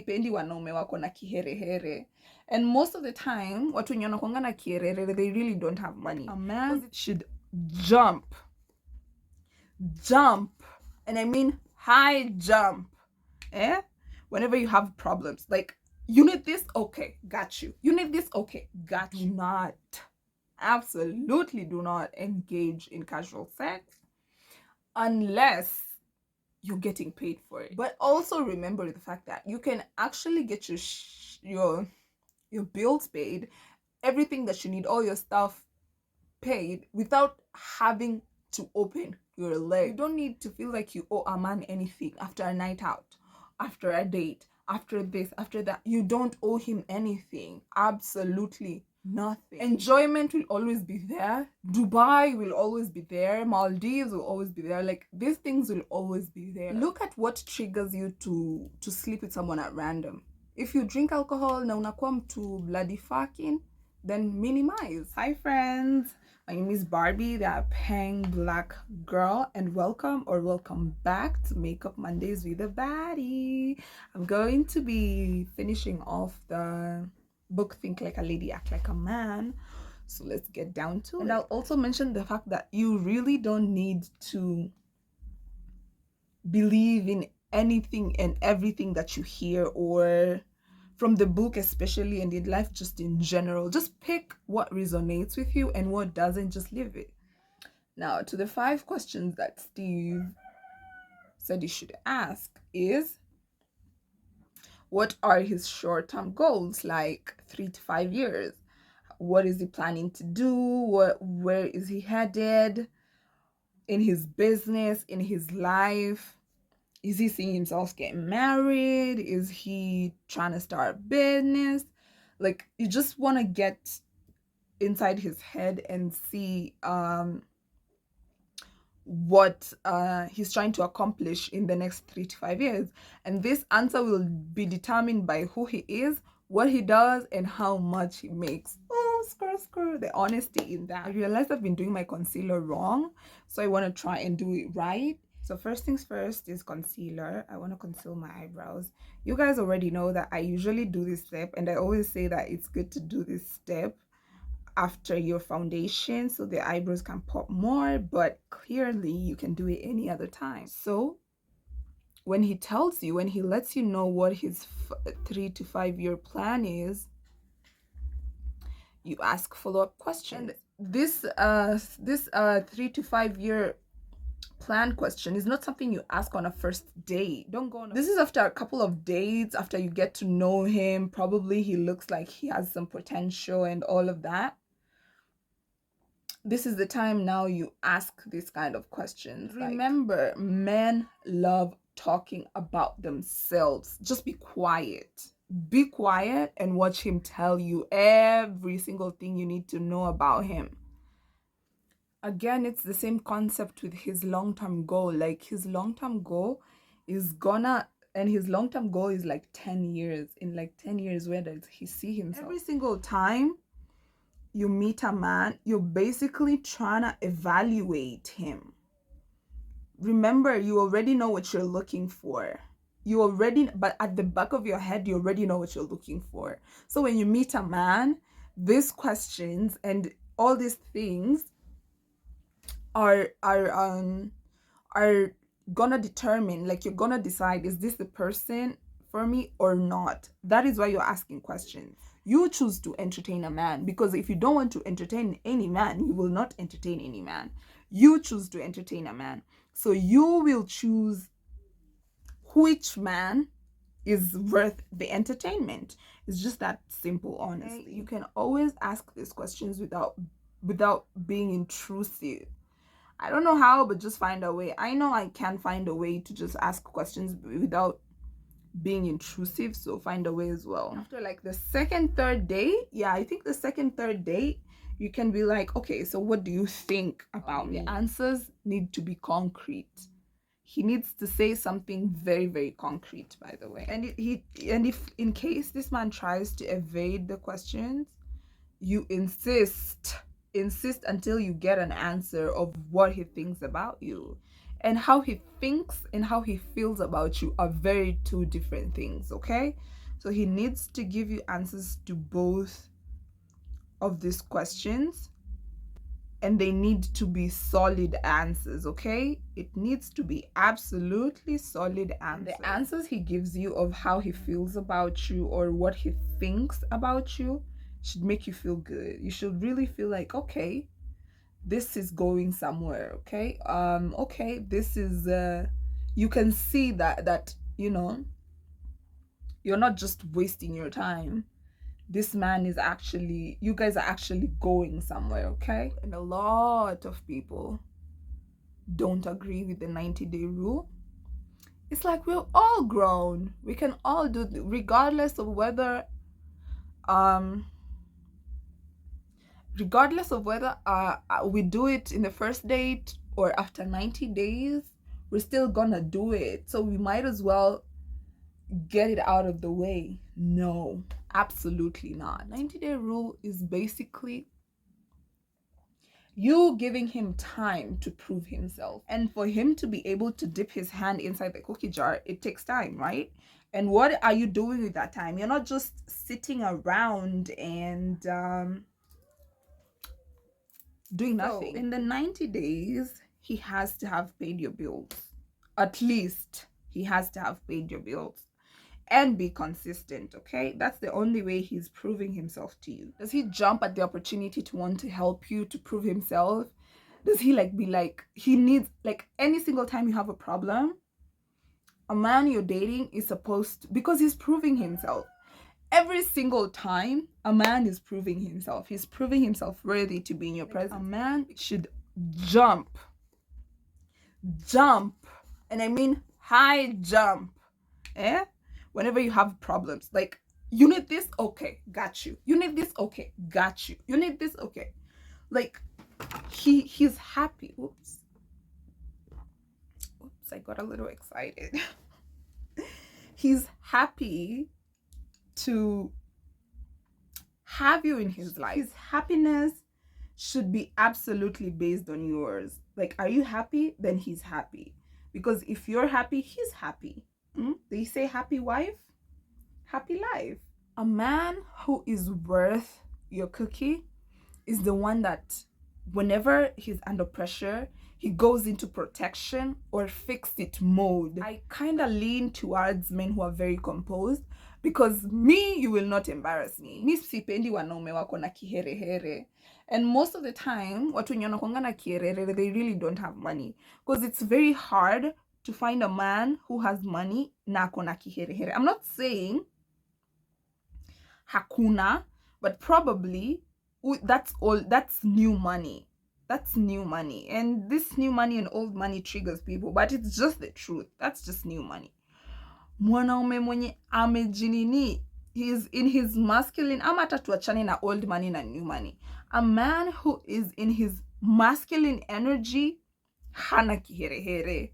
sipendi wanaume wako na kiherehere. And most of the time watu wenye wanakuanga na kiherehere, they really don't have money. A man should jump, and I mean high jump, whenever you have problems. Like, you need this, okay, got you. You need this, okay, got you. Absolutely do not engage in casual sex unless you're getting paid for it. But also remember the fact that you can actually get your bills paid, everything that you need, all your stuff paid without having to open your leg. You don't need to feel like you owe a man anything after a night out, after a date, after this, after that. You don't owe him anything. Absolutely nothing. Enjoyment will always be there. Dubai will always be there. Maldives will always be there. Like, these things will always be there. Look at what triggers you to sleep with someone at random. If you drink alcohol na unakuwa mtu bloody fucking, then minimize. Hi friends, my name is Barbie, the Peng Black girl, and welcome back to Makeup Mondays with a Baddie. I'm going to be finishing off the book Think Like a Lady, Act Like a Man. So let's get down to it. And I'll also mention the fact that you really don't need to believe in anything and everything that you hear, or from the book especially, and in life just in general. Just pick what resonates with you, and what doesn't, just leave it. Now, to the 5 questions that Steve said you should ask is, what are his short-term goals, like 3 to 5 years? What is he planning to do? Where is he headed in his business, in his life? Is he seeing himself getting married? Is he trying to start a business? Like, you just want to get inside his head and see what he's trying to accomplish in the next 3 to 5 years. And this answer will be determined by who he is, what he does, and how much he makes. Oh, screw the honesty in that. I realized I've been doing my concealer wrong, so I want to try and do it right. So first things first is concealer. I want to conceal my eyebrows. You guys already know that I usually do this step, and I always say that it's good to do this step after your foundation so the eyebrows can pop more, but clearly you can do it any other time. So when he tells you, when he lets you know what his 3 to 5 year plan is, you ask follow-up questions. And this 3 to 5 year plan question is not something you ask on a first date. Don't go on this is after a couple of dates, after you get to know him. Probably he looks like he has some potential and all of that. This is the time now you ask this kind of questions. Remember, men love talking about themselves. Just be quiet. Be quiet and watch him tell you every single thing you need to know about him. Again, it's the same concept with his long-term goal. Like, his long-term goal is his long-term goal is like 10 years. In like 10 years, where does he see himself? Every single time you meet a man, you're basically trying to evaluate him. Remember, you already know what you're looking for. But at the back of your head, you already know what you're looking for. So when you meet a man, these questions and all these things are gonna determine, like, you're gonna decide, is this the person for me or not? That is why you're asking questions. You choose to entertain a man, because if you don't want to entertain any man, you will not entertain any man. You choose to entertain a man, so you will choose which man is worth the entertainment. It's just that simple, honestly. You can always ask these questions without being intrusive. I don't know how, but just find a way. I know I can find a way to just ask questions without being intrusive, so find a way as well. After like the second, third date, I think the second, third date, you can be like, okay, so what do you think about me? The answers need to be concrete. He needs to say something very, very concrete, by the way. And if in case this man tries to evade the questions, you insist until you get an answer of what he thinks about you. And how he thinks and how he feels about you are very two different things, okay? So he needs to give you answers to both of these questions, and they need to be solid answers, okay? It needs to be absolutely solid answers. The answers he gives you of how he feels about you or what he thinks about you should make you feel good. You should really feel like, okay, this is going somewhere, okay? Okay, this is you can see that you know, you're not just wasting your time. This man is actually, you guys are actually going somewhere, okay? And a lot of people don't agree with the 90-day rule. It's like we're all grown. We can all do regardless of whether we do it in the first date or after 90 days, we're still gonna do it. So we might as well get it out of the way. No, absolutely not. 90-day rule is basically you giving him time to prove himself. And for him to be able to dip his hand inside the cookie jar, it takes time, right? And what are you doing with that time? You're not just sitting around and doing nothing. So in the 90 days, he has to have paid your bills. At least he has to have paid your bills. And be consistent, okay? That's the only way he's proving himself to you. Does he jump at the opportunity to want to help you, to prove himself? Does he be like, he needs, like, any single time you have a problem, a man you're dating is supposed to, because he's proving himself. Every single time a man is proving himself, he's proving himself worthy to be in your presence. A man should jump, and I mean high jump, whenever you have problems. Like, you need this, okay, got you. You need this, okay, got you. You need this, okay. Like, he's happy. Oops, I got a little excited. He's happy to have you in his life. His happiness should be absolutely based on yours. Like, are you happy? Then he's happy. Because if you're happy, he's happy. They say happy wife, happy life. A man who is worth your cookie is the one that whenever he's under pressure, he goes into protection or fix-it mode. I kind of lean towards men who are very composed, because me, you will not embarrass me. Mi sipendi wanaume wako na kiherehere. And most of the time, watu wenye wanakuanga na kiherehere, they really don't have money. Because it's very hard to find a man who has money na ako na kiherehere. I'm not saying hakuna, but probably that's new money. That's new money. And this new money and old money triggers people, but it's just the truth. That's just new money. Mwanaume mwenye amejinini, he's in his masculine, ama hata tuachane na old money na new money. A man who is in his masculine energy, hana kiherehere,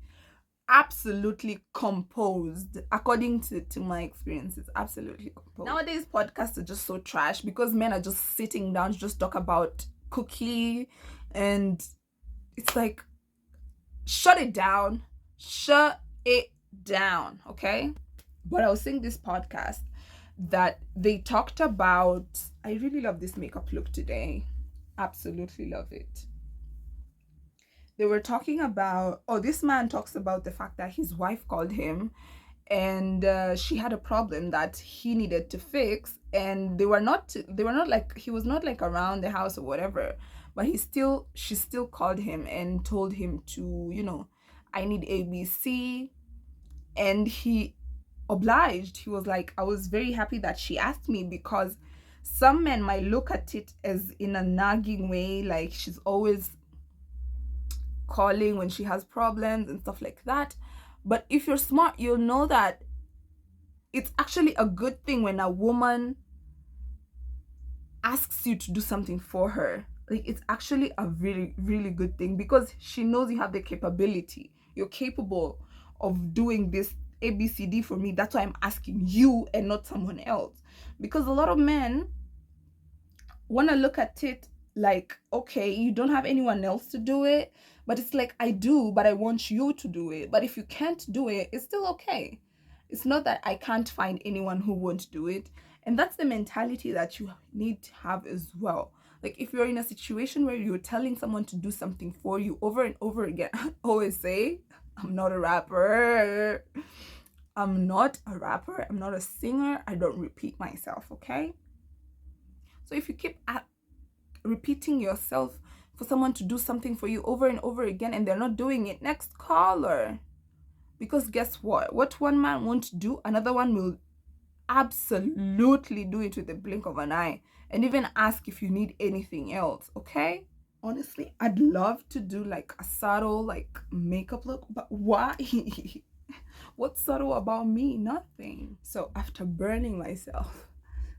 absolutely composed, according to my experiences, absolutely composed. Nowadays, podcasts are just so trash because men are just sitting down to just talk about cookie, and it's like, shut it down, okay? But I was saying this podcast that they talked about, I really love this makeup look today, absolutely love it. They were talking about, this man talks about the fact that his wife called him and she had a problem that he needed to fix, and they were not like, he was not like around the house or whatever, but she still called him and told him to, I need ABC, and he obliged. He was like, I was very happy that she asked me, because some men might look at it as in a nagging way, like she's always calling when she has problems and stuff like that. But if you're smart, you'll know that it's actually a good thing when a woman asks you to do something for her. Like, it's actually a really, really good thing, because she knows you have the capability. You're capable of doing this ABCD for me. That's why I'm asking you and not someone else. Because a lot of men want to look at it Like, okay, you don't have anyone else to do it, but it's like, I do, but I want you to do it. But if you can't do it, it's still okay. It's not that I can't find anyone who won't do it. And that's the mentality that you need to have as well. Like, if you're in a situation where you're telling someone to do something for you over and over again, I always say, I'm not a rapper. I'm not a rapper. I'm not a singer. I don't repeat myself, okay? So if you keep repeating yourself for someone to do something for you over and over again and they're not doing it, next caller. Because guess what one man won't do, another one will absolutely do it with the blink of an eye, and even ask if you need anything else. Okay, honestly, I'd love to do like a subtle like makeup look, but why? What's subtle about me? Nothing. So after burning myself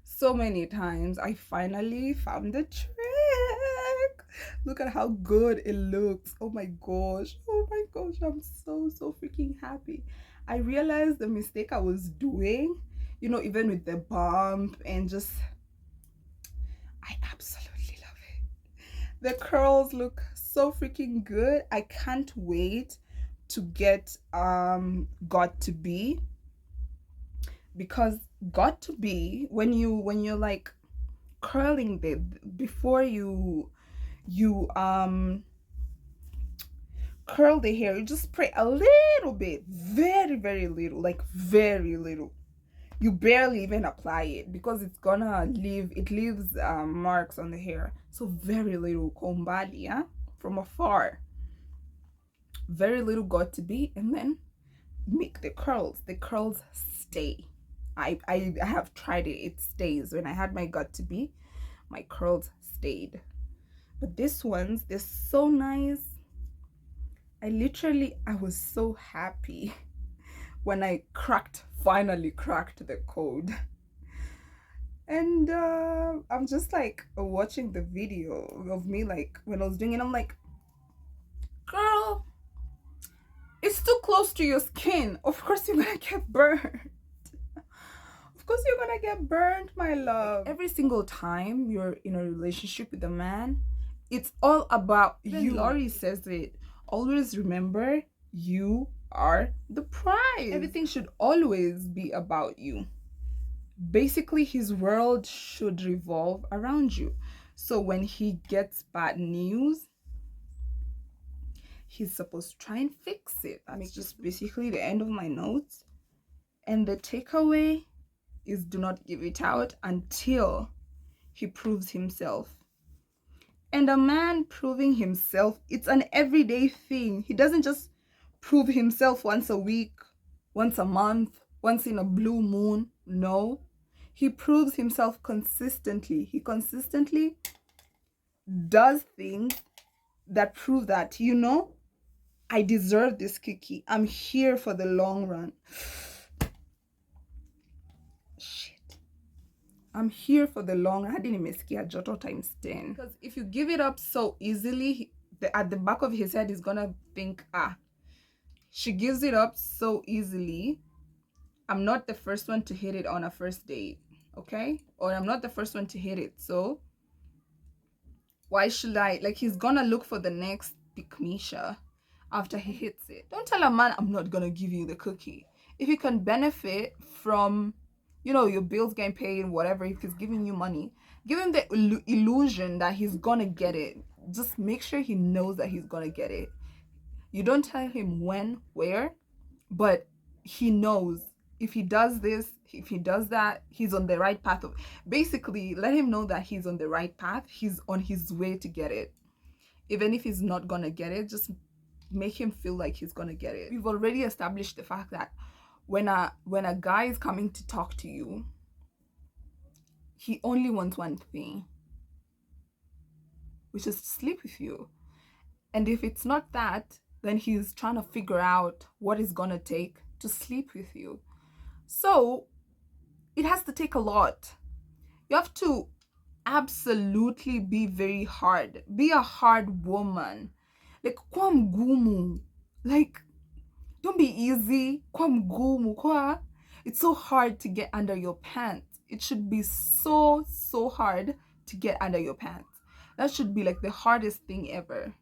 so many times, I finally found the trick. Look at how good it looks. Oh my gosh. Oh my gosh. I'm so freaking happy. I realized the mistake I was doing, you know, even with the bump and just, I absolutely love it. The curls look so freaking good. I can't wait to get Got to Be, because Got to Be, when you're like curling before you curl the hair, you just spray a little bit, very little, like very little. You barely even apply it because it's gonna leaves marks on the hair. So very little kombali, yeah, from afar, very little Got to Be, and then make the curls stay. I have tried it. It stays. When I had my Got to Be, my curls stayed. But this one's, they're so nice. I was so happy when I finally cracked the code. And I'm just like watching the video of me, like when I was doing it, I'm like, girl, it's too close to your skin. Of course you're gonna get burned. Of course you're gonna get burned, my love. Every single time you're in a relationship with a man, it's all about you. Lori says it. Always remember, you are the prize. Everything should always be about you. Basically, his world should revolve around you. So when he gets bad news, he's supposed to try and fix it. That's just basically the end of my notes. And the takeaway is, do not give it out until he proves himself. And a man proving himself, it's an everyday thing. He doesn't just prove himself once a week, once a month, once in a blue moon. No, he proves himself consistently. He consistently does things that prove that, you know, I deserve this Kiki. I'm here for the long run. Shit. I'm here for the long run. I didn't even ski a joto times 10. Because if you give it up so easily, at the back of his head, he's gonna think, she gives it up so easily. I'm not the first one to hit it on a first date, okay? Or I'm not the first one to hit it. So why should I? Like, he's gonna look for the next pick Misha after he hits it. Don't tell a man, I'm not gonna give you the cookie. If you can benefit from, you know, your bills getting paid, whatever, if he's giving you money, give him the illusion that he's gonna get it. Just make sure he knows that he's gonna get it. You don't tell him when, where, but he knows if he does this, if he does that, he's on the right path. Basically, let him know that he's on the right path. He's on his way to get it. Even if he's not gonna get it, just make him feel like he's gonna get it. We've already established the fact that when a guy is coming to talk to you, he only wants one thing, which is to sleep with you. And if it's not that, then he's trying to figure out what it's gonna take to sleep with you. So it has to take a lot. You have to absolutely be very hard. Be a hard woman. Like, kwa mgumu. Like, don't be easy. Kwa mgumu. Kwa. It's so hard to get under your pants. It should be so hard to get under your pants. That should be like the hardest thing ever.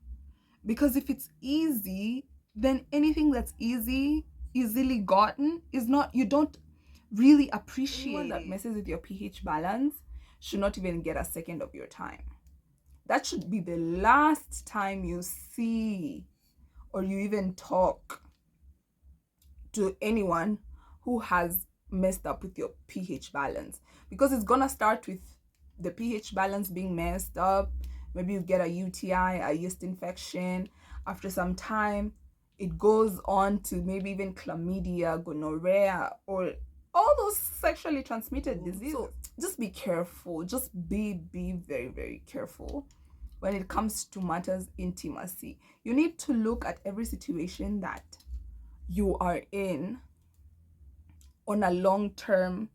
Because if it's easy, then anything that's easily gotten is not, you don't really appreciate. Anyone that messes with your pH balance should not even get a second of your time. That should be the last time you see or you even talk to anyone who has messed up with your pH balance, because it's gonna start with the pH balance being messed up. Maybe you get a UTI, a yeast infection. After some time, it goes on to maybe even chlamydia, gonorrhea, or all those sexually transmitted diseases. So just be careful. Just be very, very careful when it comes to matters intimacy. You need to look at every situation that you are in on a long-term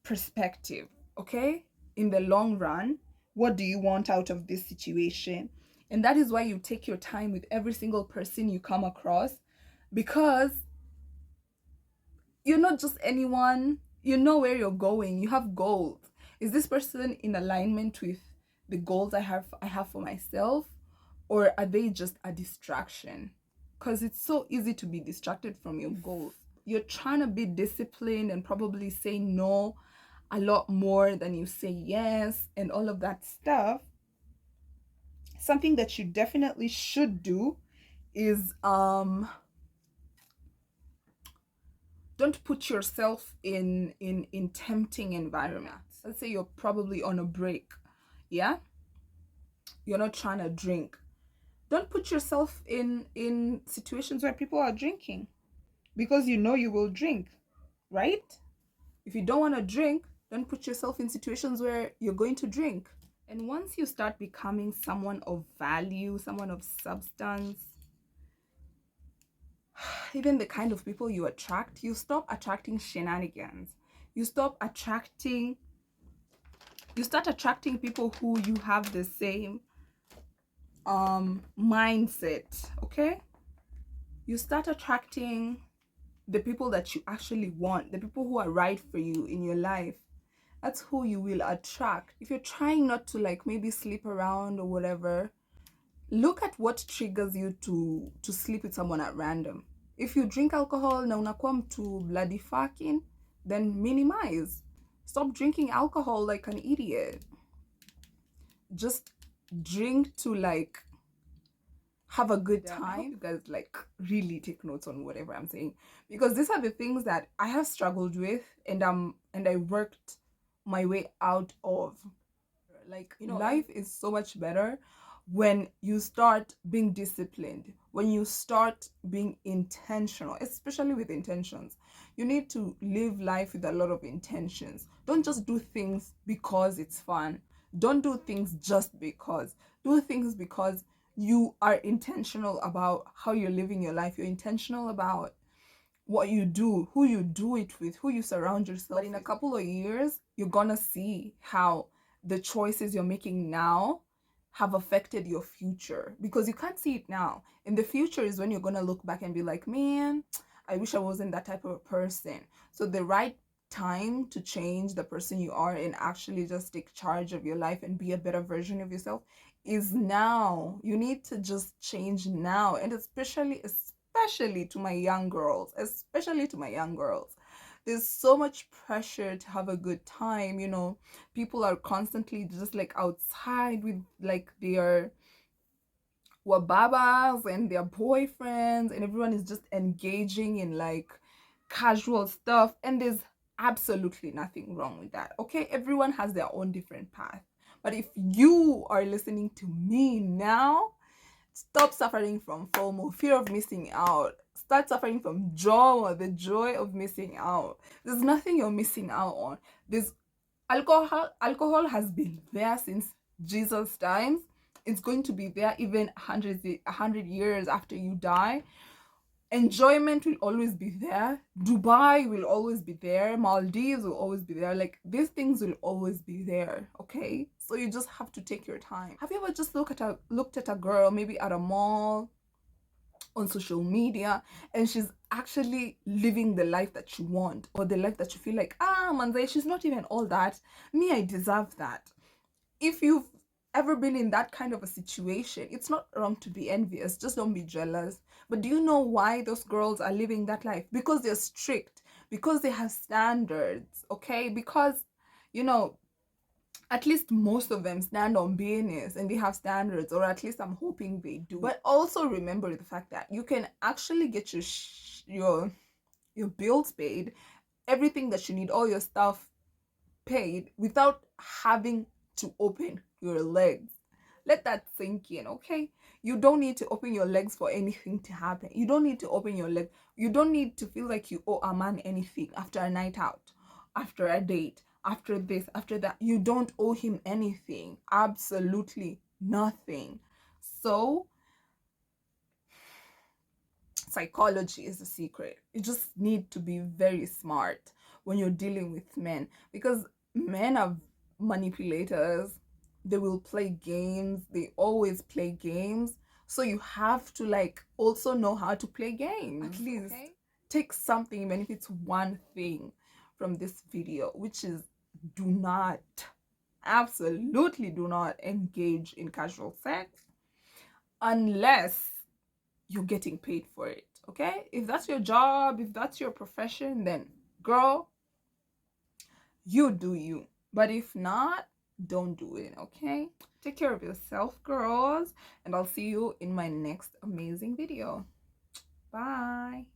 perspective, okay? In the long run, what do you want out of this situation? And that is why you take your time with every single person you come across, because you're not just anyone. You know where you're going. You have goals. Is this person in alignment with the goals I have for myself, or are they just a distraction? Because it's so easy to be distracted from your goals. You're trying to be disciplined and probably say no a lot more than you say yes and all of that stuff. Something that you definitely should do is don't put yourself in tempting environments. Let's say you're probably on a break, yeah, you're not trying to drink. Don't put yourself in situations where people are drinking, because you know you will drink, right? If you don't want to drink, don't put yourself in situations where you're going to drink. And once you start becoming someone of value, someone of substance, even the kind of people you attract, you stop attracting shenanigans. You start attracting people who you have the same mindset, okay? You start attracting the people that you actually want, the people who are right for you in your life. That's who you will attract. If you're trying not to like maybe sleep around or whatever, look at what triggers you to sleep with someone at random. If you drink alcohol na unakuwa mtu bloody fucking, then minimize. Stop drinking alcohol like an idiot. Just drink to like have a good time. I hope you guys like really take notes on whatever I'm saying, because these are the things that I have struggled with and I worked my way out of. Like, you know, life is so much better when you start being disciplined, when you start being intentional, especially with intentions. You need to live life with a lot of intentions. Don't just do things because it's fun. Don't do things just because. Do things because you are intentional about how you're living your life. You're intentional about what you do, who you do it with, who you surround yourself with. But in a couple of years, you're gonna see how the choices you're making now have affected your future, because you can't see it now. In the future is when you're gonna look back and be like, man, I wish I wasn't that type of a person. So the right time to change the person you are and actually just take charge of your life and be a better version of yourself is now. You need to just change now. And especially to my young girls, there's so much pressure to have a good time. You know, people are constantly just like outside with like their wababas and their boyfriends, and everyone is just engaging in like casual stuff, and there's absolutely nothing wrong with that, okay? Everyone has their own different path. But if you are listening to me now, stop suffering from FOMO, fear of missing out. Start suffering from JOMO, the joy of missing out. There's nothing you're missing out on. There's alcohol has been there since Jesus' times. It's going to be there even 100 years after you die. Enjoyment will always be there. Dubai will always be there. Maldives will always be there. Like, these things will always be there, okay? So you just have to take your time. Have you ever just looked at a girl, maybe at a mall, on social media, and she's actually living the life that you want, or the life that you feel like, manze, she's not even all that. Me, I deserve that. If you've ever been in that kind of a situation, it's not wrong to be envious, just don't be jealous. But do you know why those girls are living that life? Because they're strict, because they have standards, okay? Because, you know, at least most of them stand on business and they have standards, or at least I'm hoping they do. But also remember the fact that you can actually get your bills paid, everything that you need, all your stuff paid without having to open your legs. Let that sink in, okay? You don't need to open your legs for anything to happen. You don't need to open your leg. You don't need to feel like you owe a man anything after a night out, after a date, after this, after that. You don't owe him anything. Absolutely nothing. So, psychology is the secret. You just need to be very smart when you're dealing with men, because men are manipulators. They will play games. They always play games. So you have to like also know how to play games. At least take something, even if it's one thing from this video, which is do not, absolutely do not engage in casual sex unless you're getting paid for it. Okay, if that's your job, if that's your profession, then girl, you do you. But if not, don't do it. Okay, take care of yourself, girls, and I'll see you in my next amazing video. Bye.